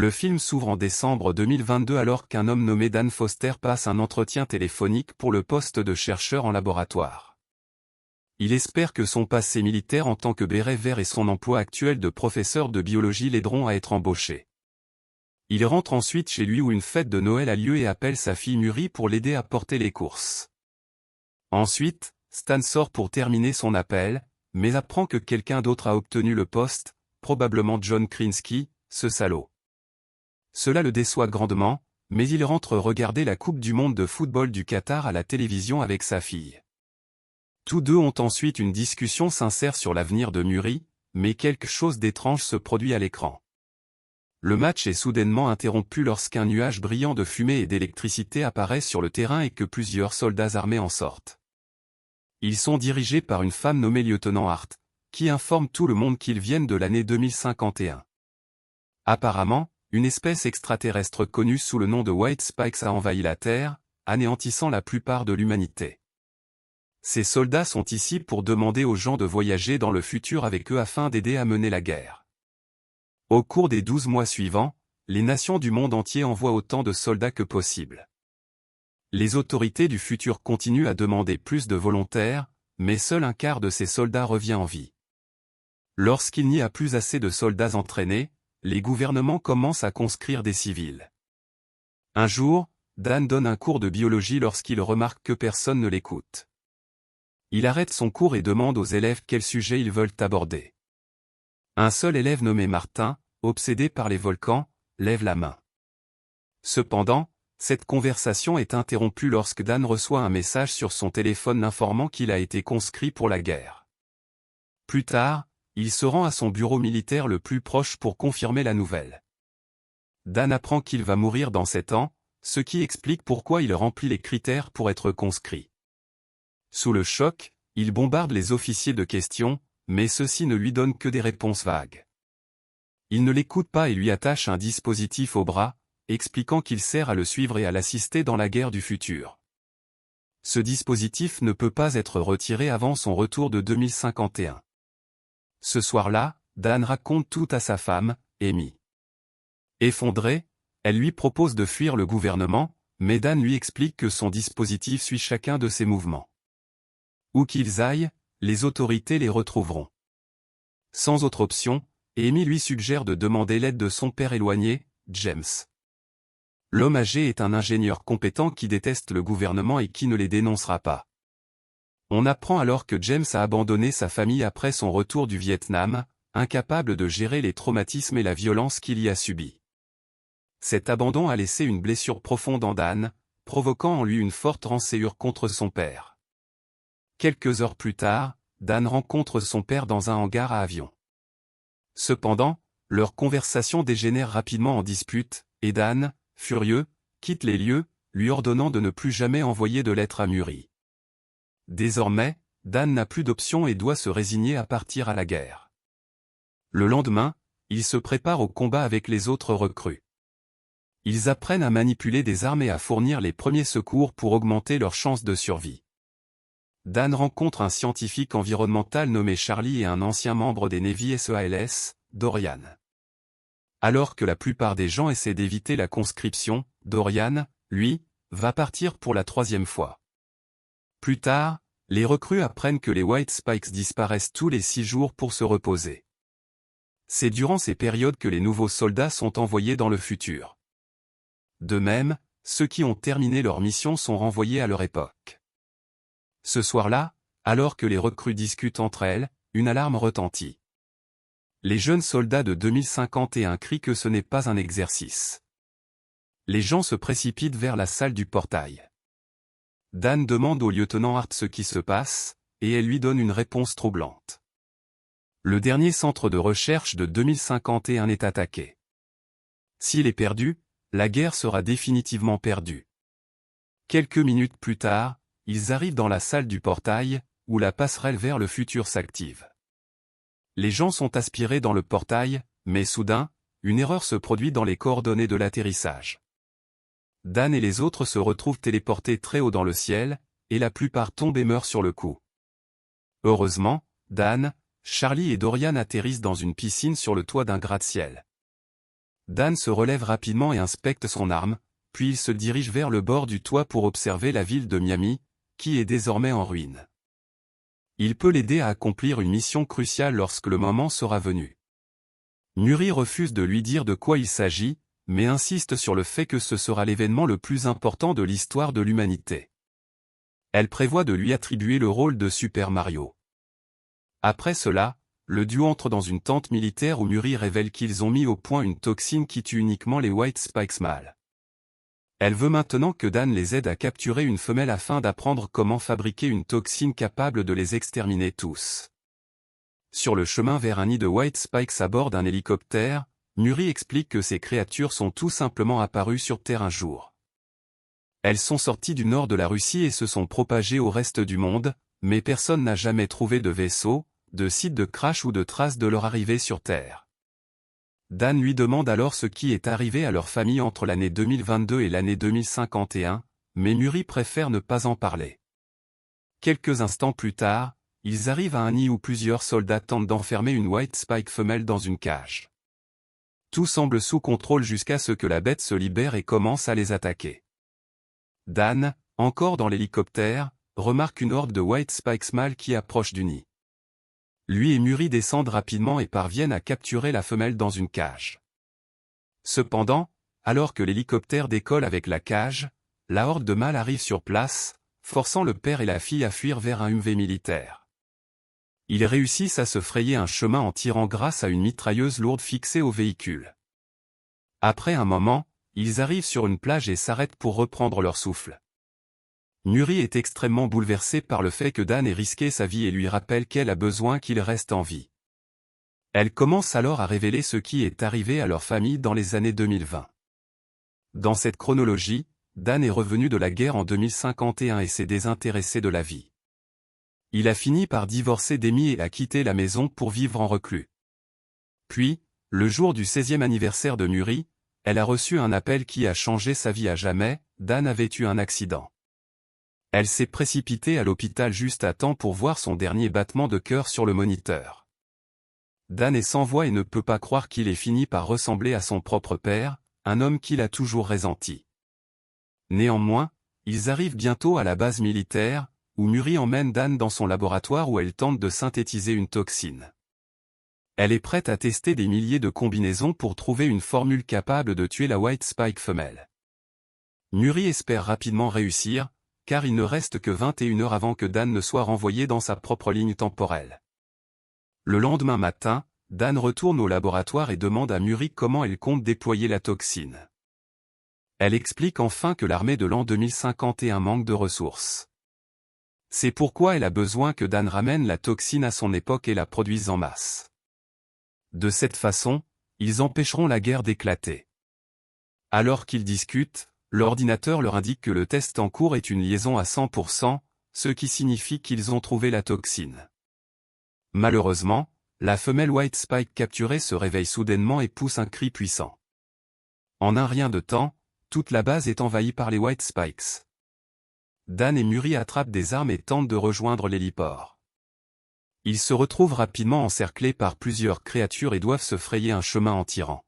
Le film s'ouvre en décembre 2022 alors qu'un homme nommé Dan Foster passe un entretien téléphonique pour le poste de chercheur en laboratoire. Il espère que son passé militaire en tant que béret vert et son emploi actuel de professeur de biologie l'aideront à être embauché. Il rentre ensuite chez lui où une fête de Noël a lieu et appelle sa fille Murray pour l'aider à porter les courses. Ensuite, Stan sort pour terminer son appel, mais apprend que quelqu'un d'autre a obtenu le poste, probablement John Krinsky, ce salaud. Cela le déçoit grandement, mais il rentre regarder la Coupe du monde de football du Qatar à la télévision avec sa fille. Tous deux ont ensuite une discussion sincère sur l'avenir de Murray, mais quelque chose d'étrange se produit à l'écran. Le match est soudainement interrompu lorsqu'un nuage brillant de fumée et d'électricité apparaît sur le terrain et que plusieurs soldats armés en sortent. Ils sont dirigés par une femme nommée Lieutenant Hart, qui informe tout le monde qu'ils viennent de l'année 2051. Apparemment, une espèce extraterrestre connue sous le nom de White Spikes a envahi la Terre, anéantissant la plupart de l'humanité. Ces soldats sont ici pour demander aux gens de voyager dans le futur avec eux afin d'aider à mener la guerre. Au cours des 12 mois suivants, les nations du monde entier envoient autant de soldats que possible. Les autorités du futur continuent à demander plus de volontaires, mais seul un quart de ces soldats revient en vie. Lorsqu'il n'y a plus assez de soldats entraînés, les gouvernements commencent à conscrire des civils. Un jour, Dan donne un cours de biologie lorsqu'il remarque que personne ne l'écoute. Il arrête son cours et demande aux élèves quel sujet ils veulent aborder. Un seul élève nommé Martin, obsédé par les volcans, lève la main. Cependant, cette conversation est interrompue lorsque Dan reçoit un message sur son téléphone l'informant qu'il a été conscrit pour la guerre. Plus tard, il se rend à son bureau militaire le plus proche pour confirmer la nouvelle. Dan apprend qu'il va mourir dans 7 ans, ce qui explique pourquoi il remplit les critères pour être conscrit. Sous le choc, il bombarde les officiers de questions, mais ceux-ci ne lui donnent que des réponses vagues. Il ne l'écoute pas et lui attache un dispositif au bras, expliquant qu'il sert à le suivre et à l'assister dans la guerre du futur. Ce dispositif ne peut pas être retiré avant son retour de 2051. Ce soir-là, Dan raconte tout à sa femme, Amy. Effondrée, elle lui propose de fuir le gouvernement, mais Dan lui explique que son dispositif suit chacun de ses mouvements. Où qu'ils aillent, les autorités les retrouveront. Sans autre option, Amy lui suggère de demander l'aide de son père éloigné, James. L'homme âgé est un ingénieur compétent qui déteste le gouvernement et qui ne les dénoncera pas. On apprend alors que James a abandonné sa famille après son retour du Vietnam, incapable de gérer les traumatismes et la violence qu'il y a subis. Cet abandon a laissé une blessure profonde en Dan, provoquant en lui une forte rancœur contre son père. Quelques heures plus tard, Dan rencontre son père dans un hangar à avions. Cependant, leur conversation dégénère rapidement en dispute, et Dan, furieux, quitte les lieux, lui ordonnant de ne plus jamais envoyer de lettres à Murray. Désormais, Dan n'a plus d'option et doit se résigner à partir à la guerre. Le lendemain, il se prépare au combat avec les autres recrues. Ils apprennent à manipuler des armes et à fournir les premiers secours pour augmenter leurs chances de survie. Dan rencontre un scientifique environnemental nommé Charlie et un ancien membre des Navy SEALs, Dorian. Alors que la plupart des gens essaient d'éviter la conscription, Dorian, lui, va partir pour la 3e fois. Plus tard, les recrues apprennent que les White Spikes disparaissent tous les 6 jours pour se reposer. C'est durant ces périodes que les nouveaux soldats sont envoyés dans le futur. De même, ceux qui ont terminé leur mission sont renvoyés à leur époque. Ce soir-là, alors que les recrues discutent entre elles, une alarme retentit. Les jeunes soldats de 2051 crient que ce n'est pas un exercice. Les gens se précipitent vers la salle du portail. Dan demande au lieutenant Hart ce qui se passe, et elle lui donne une réponse troublante. Le dernier centre de recherche de 2051 est attaqué. S'il est perdu, la guerre sera définitivement perdue. Quelques minutes plus tard, ils arrivent dans la salle du portail, où la passerelle vers le futur s'active. Les gens sont aspirés dans le portail, mais soudain, une erreur se produit dans les coordonnées de l'atterrissage. Dan et les autres se retrouvent téléportés très haut dans le ciel, et la plupart tombent et meurent sur le coup. Heureusement, Dan, Charlie et Dorian atterrissent dans une piscine sur le toit d'un gratte-ciel. Dan se relève rapidement et inspecte son arme, puis il se dirige vers le bord du toit pour observer la ville de Miami, qui est désormais en ruine. Il peut l'aider à accomplir une mission cruciale lorsque le moment sera venu. Murray refuse de lui dire de quoi il s'agit, mais insiste sur le fait que ce sera l'événement le plus important de l'histoire de l'humanité. Elle prévoit de lui attribuer le rôle de Super Mario. Après cela, le duo entre dans une tente militaire où Murray révèle qu'ils ont mis au point une toxine qui tue uniquement les White Spikes mâles. Elle veut maintenant que Dan les aide à capturer une femelle afin d'apprendre comment fabriquer une toxine capable de les exterminer tous. Sur le chemin vers un nid de White Spikes à bord d'un hélicoptère, Murray explique que ces créatures sont tout simplement apparues sur Terre un jour. Elles sont sorties du nord de la Russie et se sont propagées au reste du monde, mais personne n'a jamais trouvé de vaisseau, de site de crash ou de traces de leur arrivée sur Terre. Dan lui demande alors ce qui est arrivé à leur famille entre l'année 2022 et l'année 2051, mais Murray préfère ne pas en parler. Quelques instants plus tard, ils arrivent à un nid où plusieurs soldats tentent d'enfermer une White Spike femelle dans une cage. Tout semble sous contrôle jusqu'à ce que la bête se libère et commence à les attaquer. Dan, encore dans l'hélicoptère, remarque une horde de White Spikes mâles qui approche du nid. Lui et Murray descendent rapidement et parviennent à capturer la femelle dans une cage. Cependant, alors que l'hélicoptère décolle avec la cage, la horde de mâles arrive sur place, forçant le père et la fille à fuir vers un UMV militaire. Ils réussissent à se frayer un chemin en tirant grâce à une mitrailleuse lourde fixée au véhicule. Après un moment, ils arrivent sur une plage et s'arrêtent pour reprendre leur souffle. Murray est extrêmement bouleversée par le fait que Dan ait risqué sa vie et lui rappelle qu'elle a besoin qu'il reste en vie. Elle commence alors à révéler ce qui est arrivé à leur famille dans les années 2020. Dans cette chronologie, Dan est revenu de la guerre en 2051 et s'est désintéressé de la vie. Il a fini par divorcer d'Amy et a quitté la maison pour vivre en reclus. Puis, le jour du 16e anniversaire de Murray, elle a reçu un appel qui a changé sa vie à jamais. Dan avait eu un accident. Elle s'est précipitée à l'hôpital juste à temps pour voir son dernier battement de cœur sur le moniteur. Dan est sans voix et ne peut pas croire qu'il ait fini par ressembler à son propre père, un homme qu'il a toujours ressenti. Néanmoins, ils arrivent bientôt à la base militaire, où Murray emmène Dan dans son laboratoire où elle tente de synthétiser une toxine. Elle est prête à tester des milliers de combinaisons pour trouver une formule capable de tuer la White Spike femelle. Murray espère rapidement réussir, car il ne reste que 21 heures avant que Dan ne soit renvoyé dans sa propre ligne temporelle. Le lendemain matin, Dan retourne au laboratoire et demande à Murray comment elle compte déployer la toxine. Elle explique enfin que l'armée de l'an 2051 manque de ressources. C'est pourquoi elle a besoin que Dan ramène la toxine à son époque et la produise en masse. De cette façon, ils empêcheront la guerre d'éclater. Alors qu'ils discutent, l'ordinateur leur indique que le test en cours est une liaison à 100%, ce qui signifie qu'ils ont trouvé la toxine. Malheureusement, la femelle White Spike capturée se réveille soudainement et pousse un cri puissant. En un rien de temps, toute la base est envahie par les White Spikes. Dan et Murray attrapent des armes et tentent de rejoindre l'héliport. Ils se retrouvent rapidement encerclés par plusieurs créatures et doivent se frayer un chemin en tirant.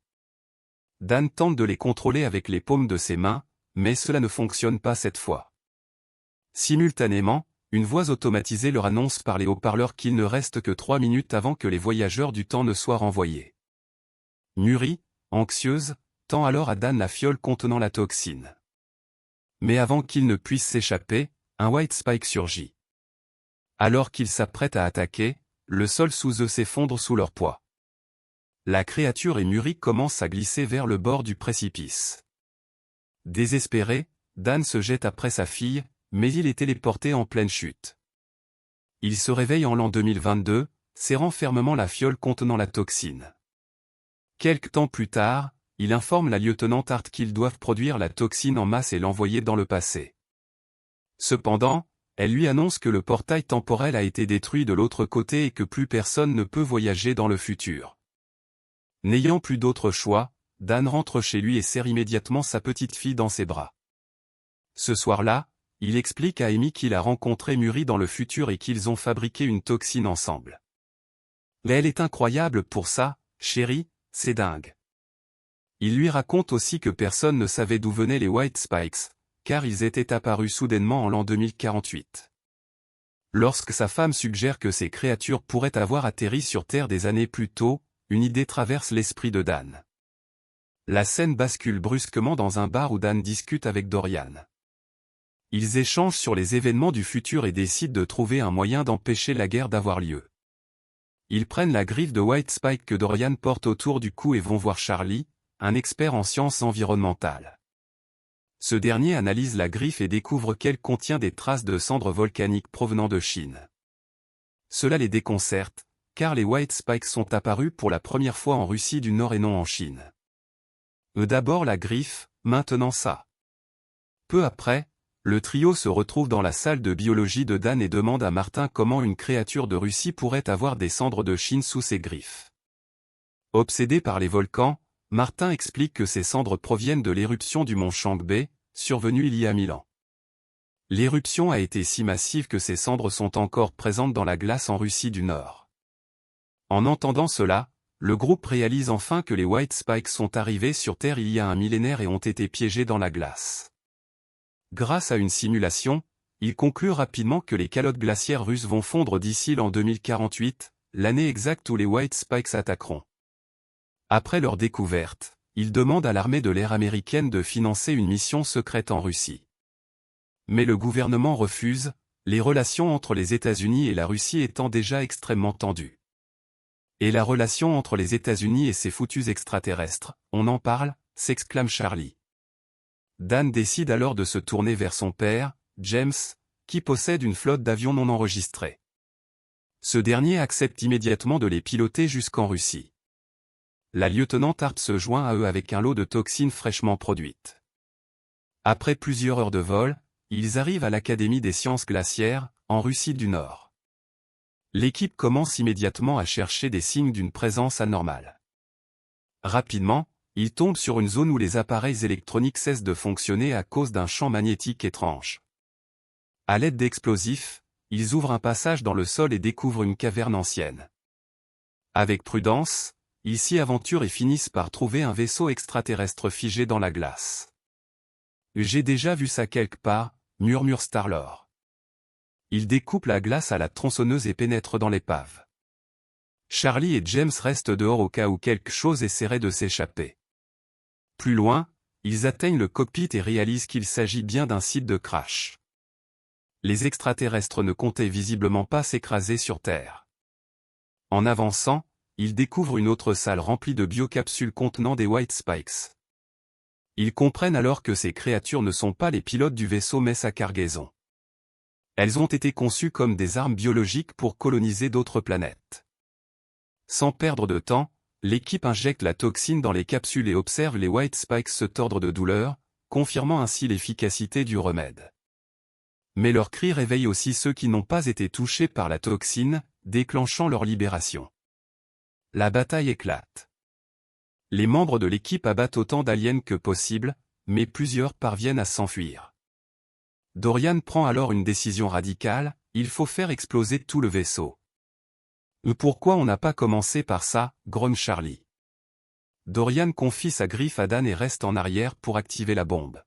Dan tente de les contrôler avec les paumes de ses mains, mais cela ne fonctionne pas cette fois. Simultanément, une voix automatisée leur annonce par les haut-parleurs qu'il ne reste que 3 minutes avant que les voyageurs du temps ne soient renvoyés. Murray, anxieuse, tend alors à Dan la fiole contenant la toxine. Mais avant qu'il ne puisse s'échapper, un White Spike surgit. Alors qu'ils s'apprêtent à attaquer, le sol sous eux s'effondre sous leur poids. La créature et Murray commencent à glisser vers le bord du précipice. Désespéré, Dan se jette après sa fille, mais il est téléporté en pleine chute. Il se réveille en l'an 2022, serrant fermement la fiole contenant la toxine. Quelque temps plus tard, il informe la lieutenant Hart qu'ils doivent produire la toxine en masse et l'envoyer dans le passé. Cependant, elle lui annonce que le portail temporel a été détruit de l'autre côté et que plus personne ne peut voyager dans le futur. N'ayant plus d'autre choix, Dan rentre chez lui et serre immédiatement sa petite fille dans ses bras. Ce soir-là, il explique à Amy qu'il a rencontré Murray dans le futur et qu'ils ont fabriqué une toxine ensemble. Mais elle est incroyable pour ça, chérie, c'est dingue. Il lui raconte aussi que personne ne savait d'où venaient les White Spikes, car ils étaient apparus soudainement en l'an 2048. Lorsque sa femme suggère que ces créatures pourraient avoir atterri sur Terre des années plus tôt, une idée traverse l'esprit de Dan. La scène bascule brusquement dans un bar où Dan discute avec Dorian. Ils échangent sur les événements du futur et décident de trouver un moyen d'empêcher la guerre d'avoir lieu. Ils prennent la griffe de White Spike que Dorian porte autour du cou et vont voir Charlie, un expert en sciences environnementales. Ce dernier analyse la griffe et découvre qu'elle contient des traces de cendres volcaniques provenant de Chine. Cela les déconcerte, car les White Spikes sont apparus pour la première fois en Russie du Nord et non en Chine. D'abord la griffe, maintenant ça. Peu après, le trio se retrouve dans la salle de biologie de Dan et demande à Martin comment une créature de Russie pourrait avoir des cendres de Chine sous ses griffes. Obsédé par les volcans, Martin explique que ces cendres proviennent de l'éruption du mont Changbe, survenue il y a 1000 ans. L'éruption a été si massive que ces cendres sont encore présentes dans la glace en Russie du Nord. En entendant cela, le groupe réalise enfin que les White Spikes sont arrivés sur Terre il y a un millénaire et ont été piégés dans la glace. Grâce à une simulation, ils concluent rapidement que les calottes glaciaires russes vont fondre d'ici l'an 2048, l'année exacte où les White Spikes attaqueront. Après leur découverte, ils demandent à l'armée de l'air américaine de financer une mission secrète en Russie. Mais le gouvernement refuse, les relations entre les États-Unis et la Russie étant déjà extrêmement tendues. Et la relation entre les États-Unis et ces foutus extraterrestres, on en parle, s'exclame Charlie. Dan décide alors de se tourner vers son père, James, qui possède une flotte d'avions non enregistrés. Ce dernier accepte immédiatement de les piloter jusqu'en Russie. La lieutenant Harp se joint à eux avec un lot de toxines fraîchement produites. Après plusieurs heures de vol, ils arrivent à l'Académie des sciences glaciaires, en Russie du Nord. L'équipe commence immédiatement à chercher des signes d'une présence anormale. Rapidement, ils tombent sur une zone où les appareils électroniques cessent de fonctionner à cause d'un champ magnétique étrange. À l'aide d'explosifs, ils ouvrent un passage dans le sol et découvrent une caverne ancienne. Avec prudence, ils s'y aventurent et finissent par trouver un vaisseau extraterrestre figé dans la glace. « J'ai déjà vu ça quelque part », murmure Star-Lord. Il découpe la glace à la tronçonneuse et pénètre dans l'épave. Charlie et James restent dehors au cas où quelque chose essaierait de s'échapper. Plus loin, ils atteignent le cockpit et réalisent qu'il s'agit bien d'un site de crash. Les extraterrestres ne comptaient visiblement pas s'écraser sur Terre. En avançant, ils découvrent une autre salle remplie de biocapsules contenant des White Spikes. Ils comprennent alors que ces créatures ne sont pas les pilotes du vaisseau mais sa cargaison. Elles ont été conçues comme des armes biologiques pour coloniser d'autres planètes. Sans perdre de temps, l'équipe injecte la toxine dans les capsules et observe les White Spikes se tordre de douleur, confirmant ainsi l'efficacité du remède. Mais leurs cris réveillent aussi ceux qui n'ont pas été touchés par la toxine, déclenchant leur libération. La bataille éclate. Les membres de l'équipe abattent autant d'aliens que possible, mais plusieurs parviennent à s'enfuir. Dorian prend alors une décision radicale, il faut faire exploser tout le vaisseau. Pourquoi on n'a pas commencé par ça, grogne Charlie. Dorian confie sa griffe à Dan et reste en arrière pour activer la bombe.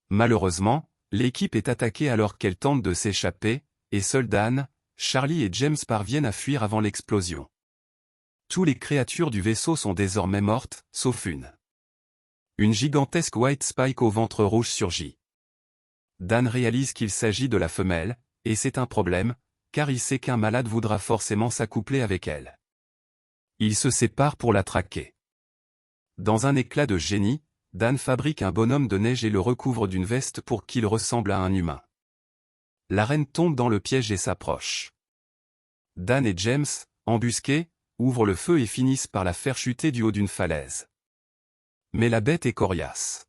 Malheureusement, l'équipe est attaquée alors qu'elle tente de s'échapper, et seuls Dan, Charlie et James parviennent à fuir avant l'explosion. Toutes les créatures du vaisseau sont désormais mortes, sauf une. Une gigantesque White Spike au ventre rouge surgit. Dan réalise qu'il s'agit de la femelle, et c'est un problème, car il sait qu'un malade voudra forcément s'accoupler avec elle. Ils se séparent pour la traquer. Dans un éclat de génie, Dan fabrique un bonhomme de neige et le recouvre d'une veste pour qu'il ressemble à un humain. La reine tombe dans le piège et s'approche. Dan et James, embusqués, ouvrent le feu et finissent par la faire chuter du haut d'une falaise. Mais la bête est coriace.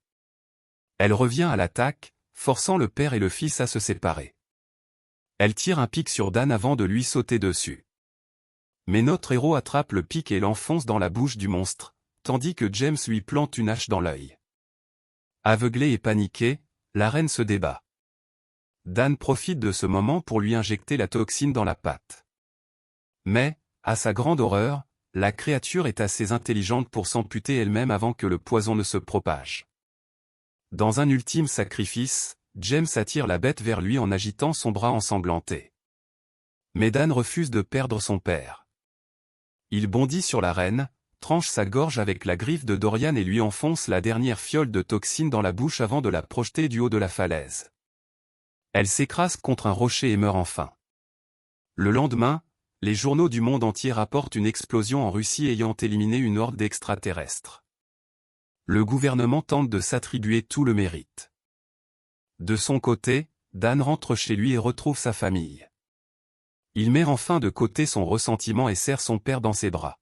Elle revient à l'attaque, forçant le père et le fils à se séparer. Elle tire un pic sur Dan avant de lui sauter dessus. Mais notre héros attrape le pic et l'enfonce dans la bouche du monstre, tandis que James lui plante une hache dans l'œil. Aveuglée et paniquée, la reine se débat. Dan profite de ce moment pour lui injecter la toxine dans la patte. Mais, à sa grande horreur, La créature est assez intelligente pour s'amputer elle-même avant que le poison ne se propage. Dans un ultime sacrifice, James attire la bête vers lui en agitant son bras ensanglanté. Mais Dan refuse de perdre son père. Il bondit sur la reine, tranche sa gorge avec la griffe de Dorian et lui enfonce la dernière fiole de toxine dans la bouche avant de la projeter du haut de la falaise. Elle s'écrase contre un rocher et meurt enfin. Le lendemain, les journaux du monde entier rapportent une explosion en Russie ayant éliminé une horde d'extraterrestres. Le gouvernement tente de s'attribuer tout le mérite. De son côté, Dan rentre chez lui et retrouve sa famille. Il met enfin de côté son ressentiment et serre son père dans ses bras.